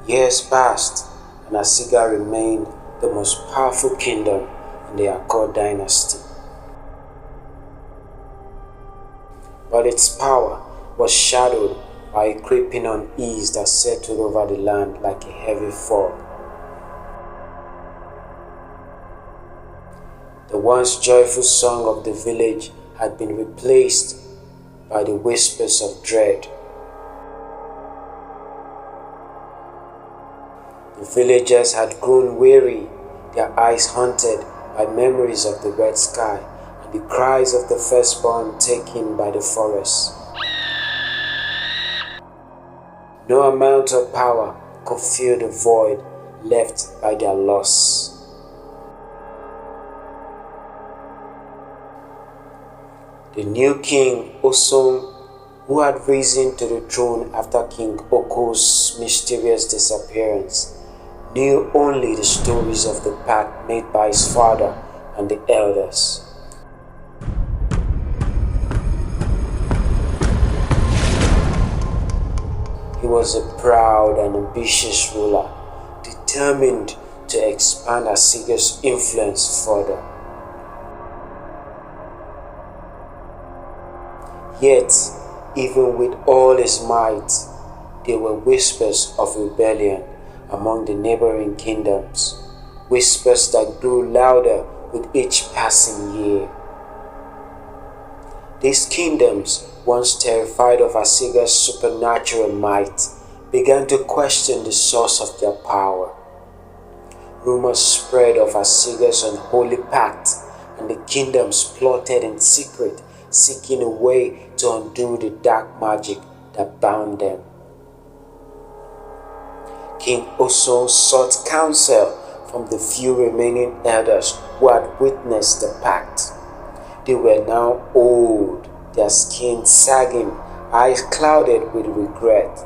Years passed, and Assiga remained the most powerful kingdom in the Akko dynasty. But its power was shadowed by a creeping unease that settled over the land like a heavy fog. The once joyful song of the village had been replaced by the whispers of dread. The villagers had grown weary, their eyes haunted by memories of the red sky and the cries of the firstborn taken by the forest. No amount of power could fill the void left by their loss. The new King Osong, who had risen to the throne after King Oko's mysterious disappearance, knew only the stories of the pact made by his father and the elders. He was a proud and ambitious ruler, determined to expand Assiga's influence further. Yet, even with all his might, there were whispers of rebellion among the neighboring kingdoms, whispers that grew louder with each passing year. These kingdoms, once terrified of Assiga's supernatural might, began to question the source of their power. Rumors spread of Assiga's unholy pact, and the kingdoms plotted in secret, seeking a way to undo the dark magic that bound them. King Osong sought counsel from the few remaining elders who had witnessed the pact. They were now old, their skin sagging, eyes clouded with regret.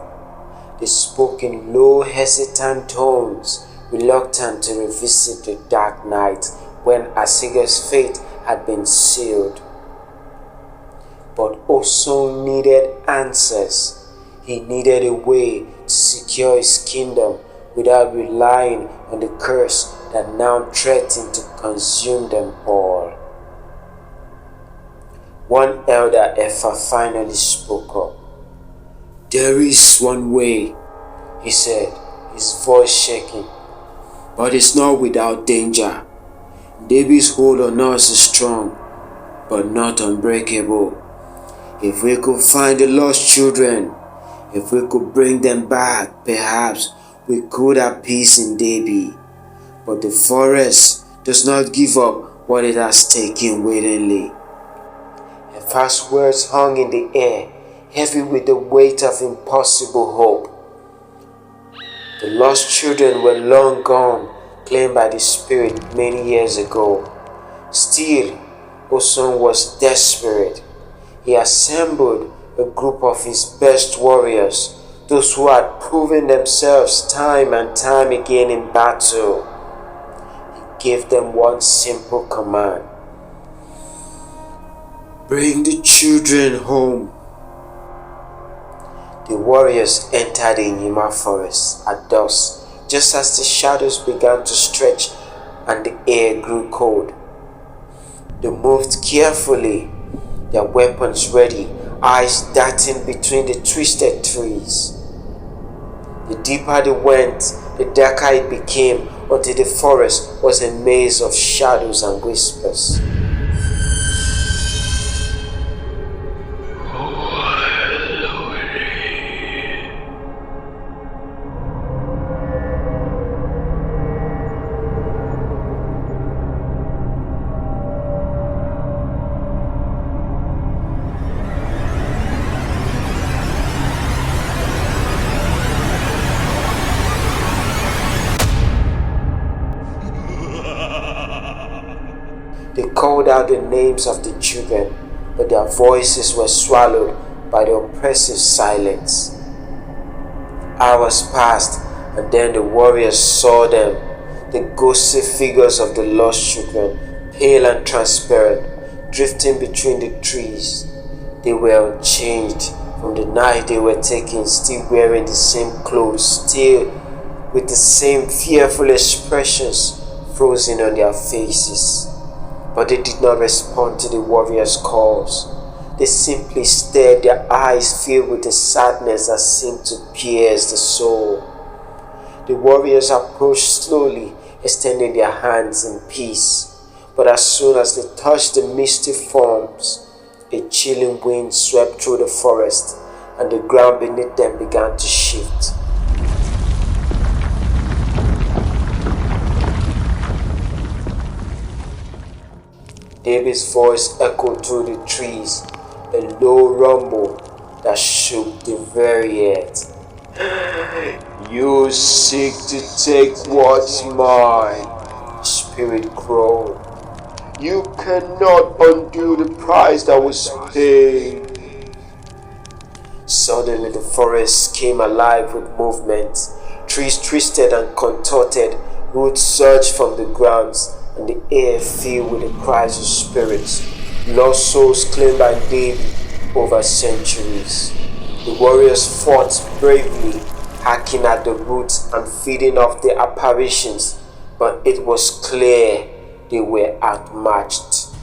They spoke in low, hesitant tones, reluctant to revisit the dark night when Assiga's fate had been sealed. But Osong needed answers. He needed a way to secure his kingdom without relying on the curse that now threatened to consume them all. One elder Effa finally spoke up. "There is one way," he said, his voice shaking, "but it's not without danger. Ndebi's hold on us is strong, but not unbreakable. If we could find the lost children, if we could bring them back, perhaps we could appease Ndebi. But the forest does not give up what it has taken willingly." Effa's words hung in the air, heavy with the weight of impossible hope. The lost children were long gone, claimed by the spirit many years ago. Still, Osong was desperate. He assembled a group of his best warriors, those who had proven themselves time and time again in battle. He gave them one simple command: "Bring the children home." The warriors entered the Enyima forest at dusk, just as the shadows began to stretch and the air grew cold. They moved carefully, their weapons ready, eyes darting between the twisted trees. The deeper they went, the darker it became, until the forest was a maze of shadows and whispers. They called out the names of the children, but their voices were swallowed by the oppressive silence. Hours passed, and then the warriors saw them, the ghostly figures of the lost children, pale and transparent, drifting between the trees. They were unchanged from the night they were taken, still wearing the same clothes, still with the same fearful expressions frozen on their faces. But they did not respond to the warriors' calls. They simply stared, their eyes filled with a sadness that seemed to pierce the soul. The warriors approached slowly, extending their hands in peace. But as soon as they touched the misty forms, a chilling wind swept through the forest, and the ground beneath them began to shift. Ndebi's voice echoed through the trees, a low rumble that shook the very earth. You seek to take what's mine, the spirit groaned. You cannot undo the price that was paid. Suddenly the forest came alive with movement. Trees twisted and contorted, roots surged from the ground, and the air filled with the cries of spirits, lost souls claimed by Ndebi over centuries. The warriors fought bravely, hacking at the roots and feeding off the apparitions, but it was clear they were outmatched.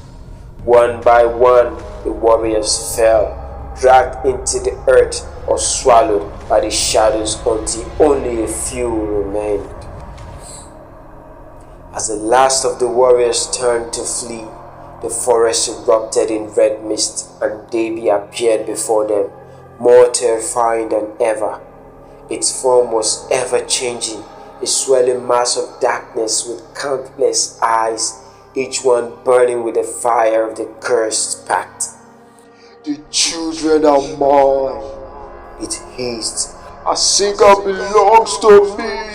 One by one, the warriors fell, dragged into the earth or swallowed by the shadows until only a few remained. As the last of the warriors turned to flee, the forest erupted in red mist and Ndebi appeared before them, more terrifying than ever. Its form was ever-changing, a swelling mass of darkness with countless eyes, each one burning with the fire of the cursed pact. The children are mine, it hissed. Assiga belongs to me.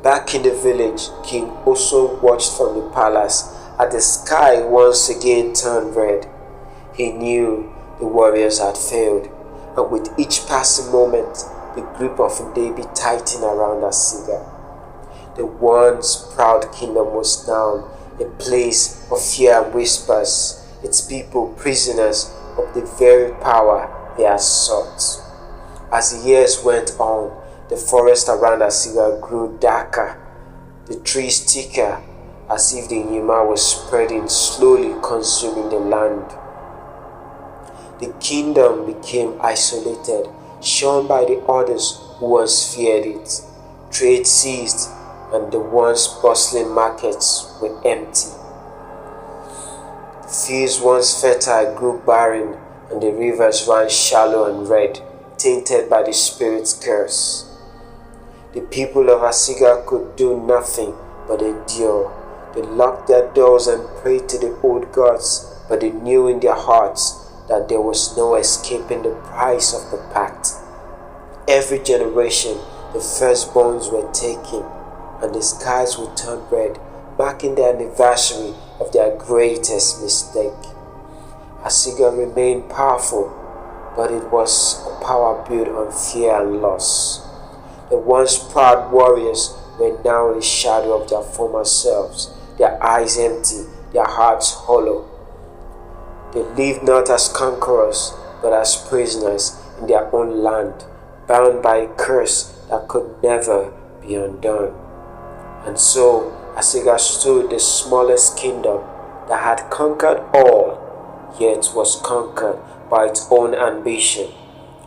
Back in the village, King Osong watched from the palace as the sky once again turned red. He knew the warriors had failed, and with each passing moment, the grip of Ndebi tightened around Assiga. The once proud kingdom was now a place of fear and whispers, its people prisoners of the very power they had sought. As the years went on, the forest around Assiga grew darker, the trees thicker, as if the Enyima was spreading, slowly consuming the land. The kingdom became isolated, shunned by the others who once feared it. Trade ceased, and the once bustling markets were empty. The fields once fertile grew barren, and the rivers ran shallow and red, tainted by the spirit's curse. The people of Assiga could do nothing but endure. They locked their doors and prayed to the old gods, but they knew in their hearts that there was no escaping the price of the pact. Every generation, the firstborns were taken, and the skies would turn red, marking the anniversary of their greatest mistake. Assiga remained powerful, but it was a power built on fear and loss. The once proud warriors were now a shadow of their former selves, their eyes empty, their hearts hollow. They lived not as conquerors, but as prisoners in their own land, bound by a curse that could never be undone. And so, Assiga stood the smallest kingdom that had conquered all, yet was conquered by its own ambition,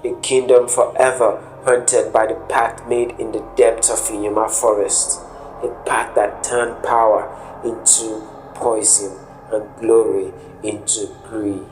a kingdom forever haunted by the pact made in the depths of Enyima forest, a pact that turned power into poison and glory into greed.